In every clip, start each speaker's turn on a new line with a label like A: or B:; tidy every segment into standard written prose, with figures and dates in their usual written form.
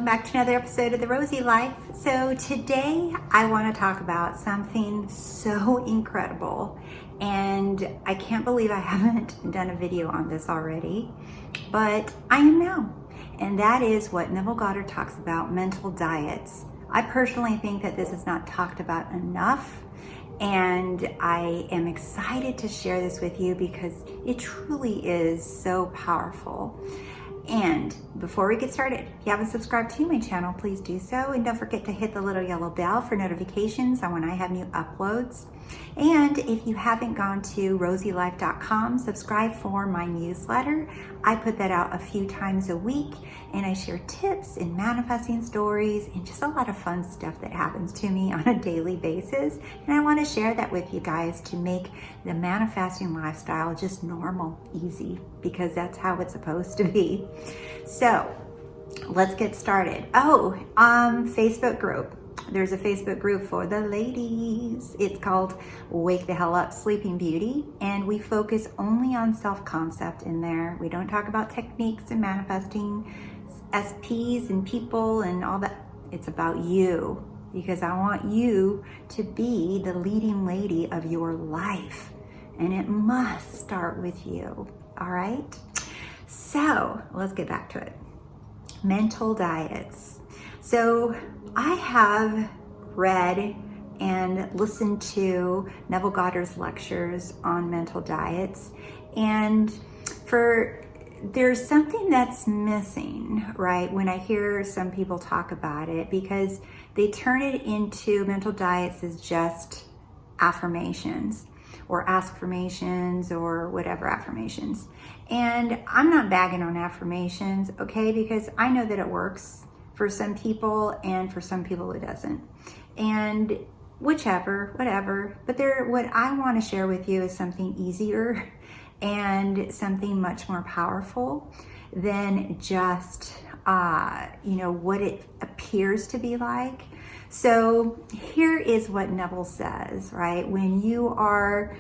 A: back to another episode of The Rosey Life. So today I want to talk about something so incredible, and I can't believe I haven't done a video on this already, but I am now. And that is what Neville Goddard talks about, mental diets. I personally think that this is not talked about enough, and I am excited to share this with you because it truly is so powerful. And before we get started, if you haven't subscribed to my channel, please do so. And don't forget to hit the little yellow bell for notifications on when I have new uploads. And if you haven't gone to TheRoseyLife.com, subscribe for my newsletter. I put that out a few times a week, and I share tips and manifesting stories and just a lot of fun stuff that happens to me on a daily basis. And I want to share that with you guys to make the manifesting lifestyle just normal, easy, because that's how it's supposed to be. So let's get started. Facebook group. There's a Facebook group for the ladies. It's called Wake the Hell Up Sleeping Beauty, and we focus only on self-concept in there. We don't talk about techniques and manifesting SPs and people and all that. It's about you, because I want you to be the leading lady of your life, and it must start with you. All right? So let's get back to it. Mental diets. So I have read and listened to Neville Goddard's lectures on mental diets, and there's something that's missing, right? When I hear some people talk about it, because they turn it into mental diets as just affirmations or ask-formations or whatever affirmations. And I'm not bagging on affirmations, okay? Because I know that it works for some people, and for some people it doesn't. And whatever. But what I want to share with you is something easier and something much more powerful than just, what it appears to be like. So here is what Neville says, right? When you are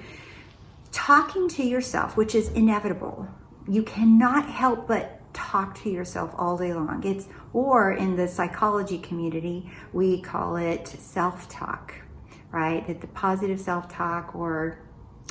A: talking to yourself, which is inevitable, you cannot help but talk to yourself all day long. Or in the psychology community, we call it self-talk, right? That the positive self-talk, or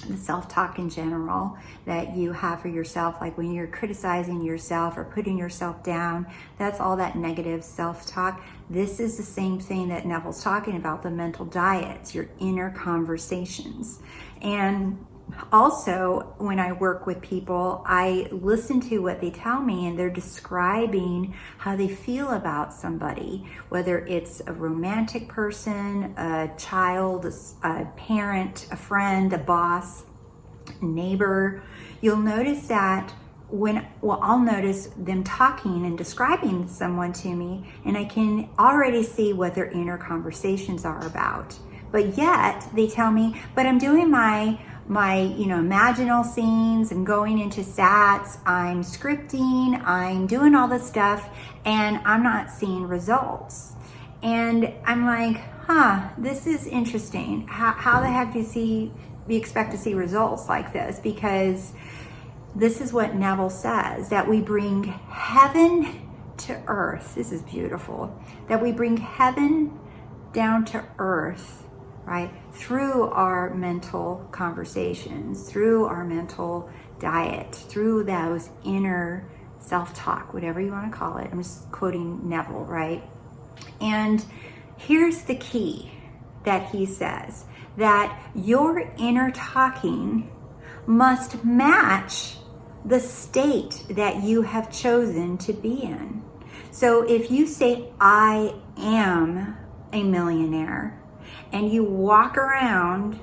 A: the self-talk in general that you have for yourself, like when you're criticizing yourself or putting yourself down, that's all that negative self-talk. This is the same thing that Neville's talking about, the mental diets, your inner conversations. And also, when I work with people, I listen to what they tell me, and they're describing how they feel about somebody, whether it's a romantic person, a child, a parent, a friend, a boss, a neighbor. You'll notice that I'll notice them talking and describing someone to me, and I can already see what their inner conversations are about. But yet they tell me, but I'm doing my imaginal scenes, I'm going into sats, I'm scripting, I'm doing all this stuff, and I'm not seeing results. And I'm like, this is interesting. How the heck do you expect to see results like this? Because this is what Neville says, that we bring heaven to earth. This is beautiful. That we bring heaven down to earth, right? Through our mental conversations, through our mental diet, through those inner self-talk, whatever you want to call it. I'm just quoting Neville, right? And here's the key that he says, that your inner talking must match the state that you have chosen to be in. So if you say, I am a millionaire, and you walk around,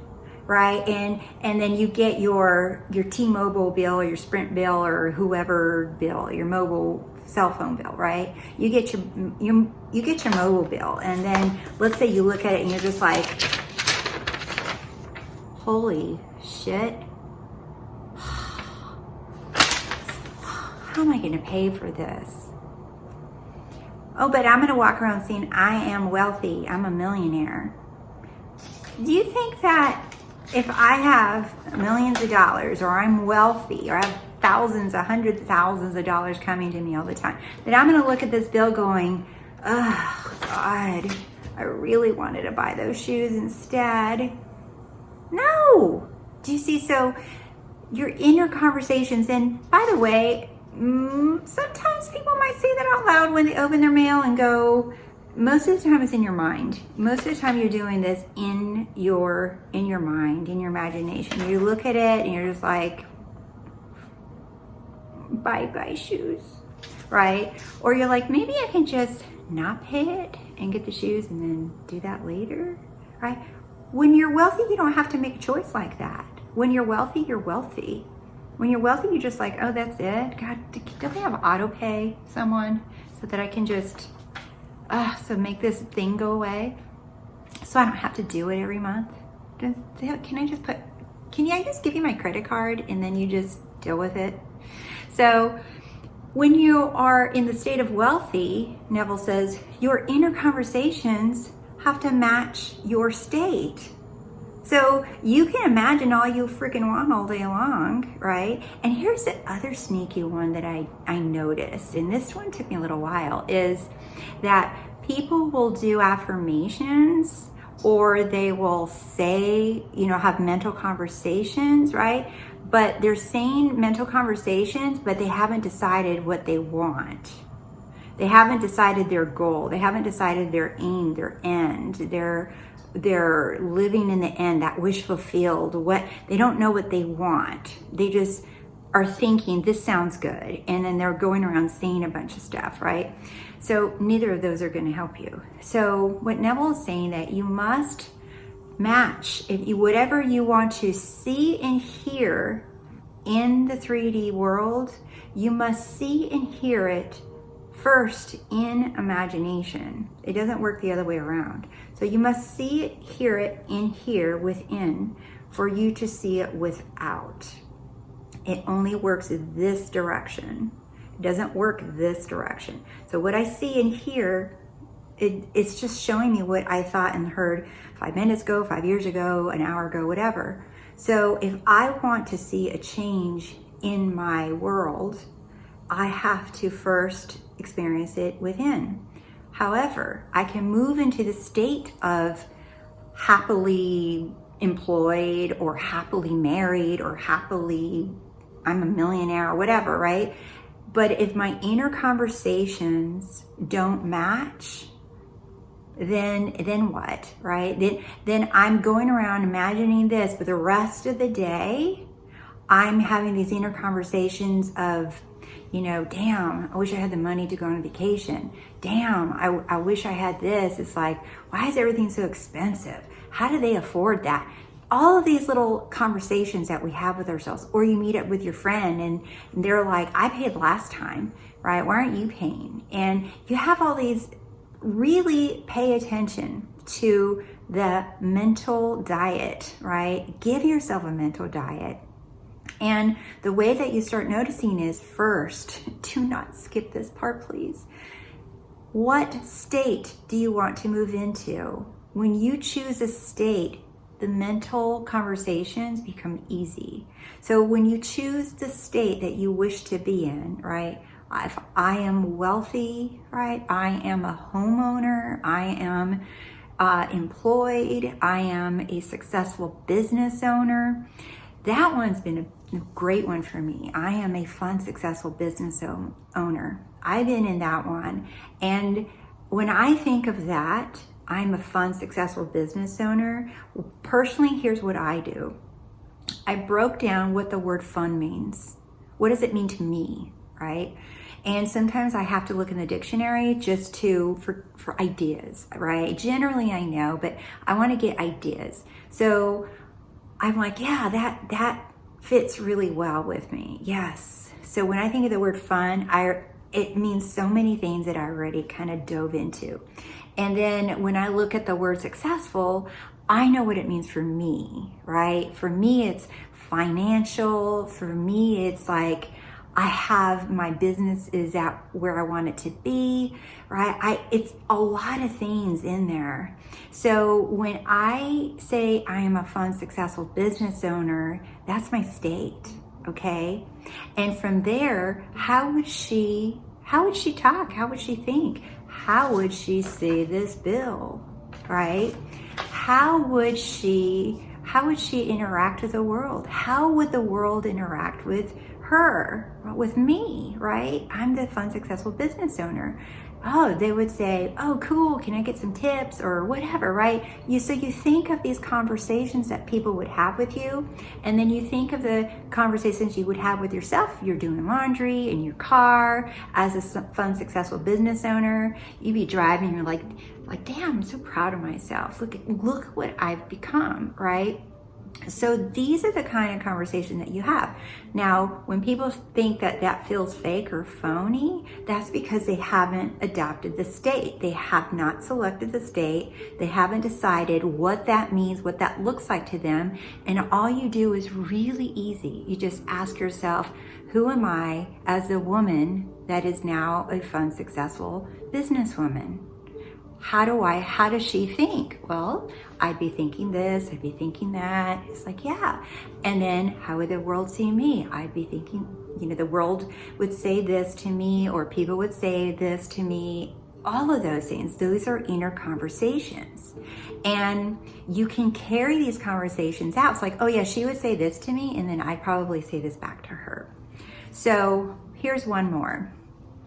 A: right, and then you get your T-Mobile bill or your Sprint bill or whoever bill, your mobile cell phone bill, right? You get your mobile bill, and then let's say you look at it and you're just like, holy shit, how am I going to pay for this? Oh, but I'm going to walk around saying I am wealthy, I'm a millionaire. Do you think that if I have millions of dollars, or I'm wealthy, or I have thousands, hundreds of thousands of dollars coming to me all the time, that I'm going to look at this bill going, Oh, God, I really wanted to buy those shoes instead. No. Do you see? So your inner conversations, and by the way, sometimes people might say that out loud when they open their mail and go, most of the time it's in your mind. Most of the time you're doing this in your mind, in your imagination. You look at it and you're just like, buy shoes, right? Or you're like, maybe I can just not pay it and get the shoes and then do that later, right? When you're wealthy, you don't have to make a choice like that. When you're wealthy, you're wealthy. When you're wealthy, you're just like, oh, that's it? God, don't they have auto pay someone so that I can just, so make this thing go away so I don't have to do it every month? Can I just give you my credit card and then you just deal with it? So when you are in the state of wealthy, Neville says, your inner conversations have to match your state. So you can imagine all you freaking want all day long, right? And here's the other sneaky one that I noticed, and this one took me a little while, is that people will do affirmations or they will say, have mental conversations, right? But they're saying mental conversations, but they haven't decided what they want. They haven't decided their goal. They haven't decided their aim, their end. They're living in the end, that wish fulfilled. They don't know what they want. They just are thinking, this sounds good. And then they're going around saying a bunch of stuff, right? So neither of those are going to help you. So what Neville is saying, that you must match whatever you want to see and hear in the 3D world, you must see and hear it first in imagination. It doesn't work the other way around. So you must see it, hear it in here within for you to see it without. It only works this direction. It doesn't work this direction. So what I see and hear, it's just showing me what I thought and heard 5 minutes ago, 5 years ago, an hour ago, whatever. So if I want to see a change in my world, I have to first experience it within. However, I can move into the state of happily employed or happily married or happily I'm a millionaire or whatever, right? But if my inner conversations don't match, then what, right? Then I'm going around imagining this, but the rest of the day, I'm having these inner conversations of, damn, I wish I had the money to go on a vacation. Damn, I wish I had this. It's like, why is everything so expensive? How do they afford that? All of these little conversations that we have with ourselves, or you meet up with your friend and they're like, I paid last time, right? Why aren't you paying? And you have all these, really pay attention to the mental diet, right? Give yourself a mental diet. And the way that you start noticing is, first, do not skip this part, please. What state do you want to move into? When you choose a state, the mental conversations become easy. So when you choose the state that you wish to be in, right? If I am wealthy, right? I am a homeowner. I am employed. I am a successful business owner. That one's been a great one for me. I am a fun, successful business owner. I've been in that one. And when I think of that, I'm a fun, successful business owner. Personally, here's what I do. I broke down what the word fun means. What does it mean to me, right? And sometimes I have to look in the dictionary just for ideas, right? Generally I know, but I want to get ideas. So I'm like, yeah, that fits really well with me. Yes. So when I think of the word fun, it means so many things that I already kind of dove into. And then when I look at the word successful, I know what it means for me, right? For me, it's financial. For me, it's like I have my business is at where I want it to be, right? It's a lot of things in there. So when I say I am a fun, successful business owner, that's my state, okay? And from there, how would she talk? How would she think? how would she see this bill, right? How would she interact with the world? How would the world interact with her, with me, right? I'm the fun, successful business owner. Oh, they would say, oh, cool, can I get some tips or whatever, right? So you think of these conversations that people would have with you, and then you think of the conversations you would have with yourself. You're doing laundry in your car as a fun, successful business owner. You'd be driving, you're like, damn, I'm so proud of myself. Look what I've become, right? So these are the kind of conversation that you have. Now, when people think that feels fake or phony, that's because they haven't adopted the state. They have not selected the state. They haven't decided what that means, what that looks like to them. And all you do is really easy. You just ask yourself, who am I as a woman that is now a fun, successful businesswoman? How does she think? Well, I'd be thinking this, I'd be thinking that. It's like, yeah. And then how would the world see me? I'd be thinking, the world would say this to me, or people would say this to me. All of those things, those are inner conversations. And you can carry these conversations out. It's like, oh yeah, she would say this to me, and then I'd probably say this back to her. So here's one more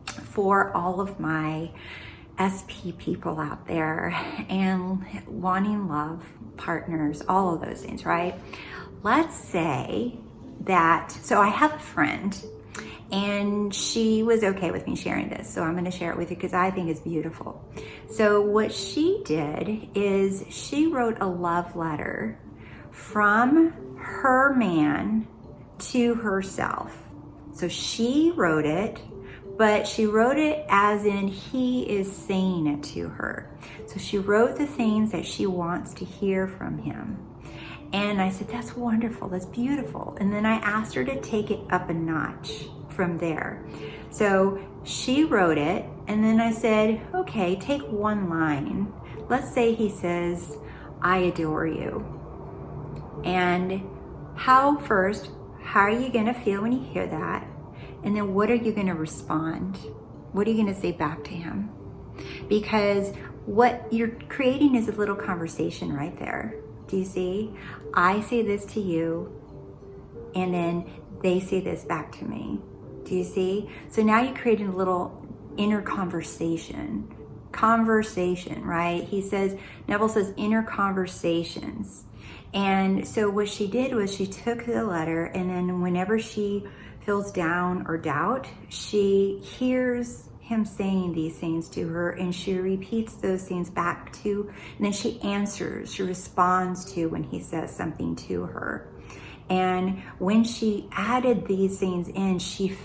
A: for all of my SP people out there and wanting love, partners, all of those things, right? Let's say that, so I have a friend and she was okay with me sharing this. So I'm going to share it with you because I think it's beautiful. So what she did is she wrote a love letter from her man to herself. So she wrote it, but she wrote it as in he is saying it to her. So she wrote the things that she wants to hear from him. And I said, that's wonderful, that's beautiful. And then I asked her to take it up a notch from there. So she wrote it, and then I said, okay, take one line. Let's say he says, I adore you. And how are you gonna feel when you hear that? And then what are you going to respond? What are you going to say back to him? Because what you're creating is a little conversation right there. Do you see? I say this to you, and then they say this back to me. Do you see? So now you're creating a little inner conversation, right? Neville says inner conversations. And so what she did was she took the letter, and then whenever she feels down or doubt, she hears him saying these things to her, and she repeats those things back to, and then she responds to when he says something to her. And when she added these things in, she's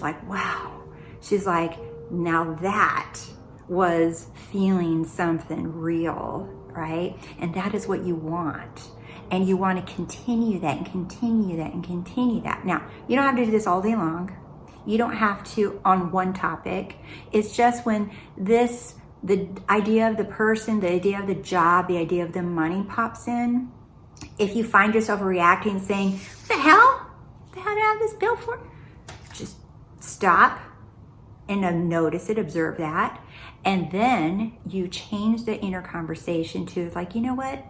A: like, wow. She's like, now that was feeling something real, right? And that is what you want. And you want to continue that and continue that and continue that. Now, you don't have to do this all day long. You don't have to on one topic. It's just when the idea of the person, the idea of the job, the idea of the money pops in, if you find yourself reacting saying, what the hell? What the hell did I have this bill for? Just stop and notice it, observe that. And then you change the inner conversation to like, you know what?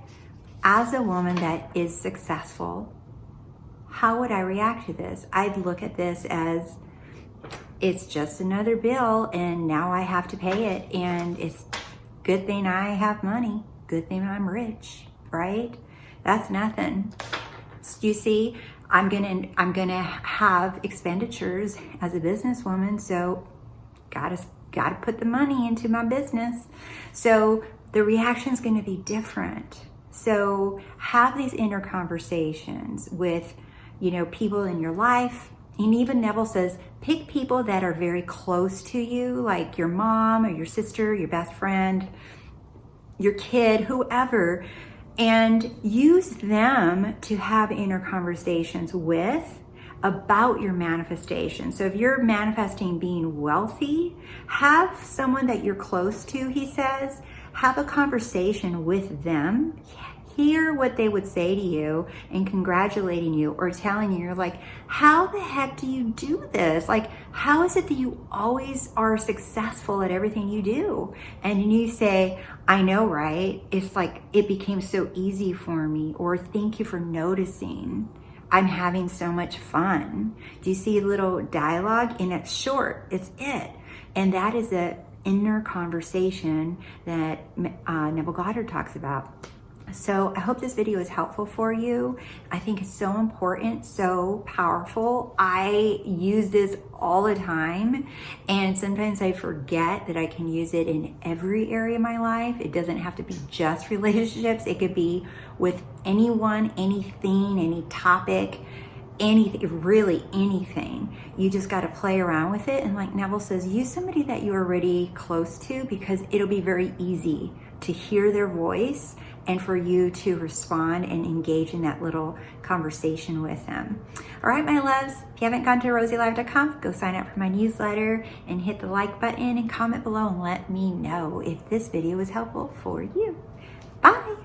A: As a woman that is successful, how would I react to this? I'd look at this as it's just another bill, and now I have to pay it, and it's good thing I have money, good thing I'm rich, right? That's nothing. You see, I'm gonna have expenditures as a businesswoman, so gotta put the money into my business. So the reaction is gonna be different. So have these inner conversations with, people in your life. And even Neville says, pick people that are very close to you, like your mom or your sister, your best friend, your kid, whoever, and use them to have inner conversations with about your manifestation. So if you're manifesting being wealthy, have someone that you're close to, he says, have a conversation with them. hear what they would say to you and congratulating you or telling you, you're like, how the heck do you do this? Like, how is it that you always are successful at everything you do? And you say, I know, right? It's like, it became so easy for me, or thank you for noticing. I'm having so much fun. Do you see a little dialogue? And it's short, it's it. And that is a inner conversation that Neville Goddard talks about. So I hope this video is helpful for you. I think it's so important, so powerful. I use this all the time, and sometimes I forget that I can use it in every area of my life. It doesn't have to be just relationships. It could be with anyone, anything, any topic, anything, really anything. You just got to play around with it. And like Neville says, use somebody that you're already close to, because it'll be very easy to hear their voice and for you to respond and engage in that little conversation with them. All right, my loves, if you haven't gone to TheRoseyLife.com, go sign up for my newsletter and hit the like button and comment below and let me know if this video was helpful for you. Bye.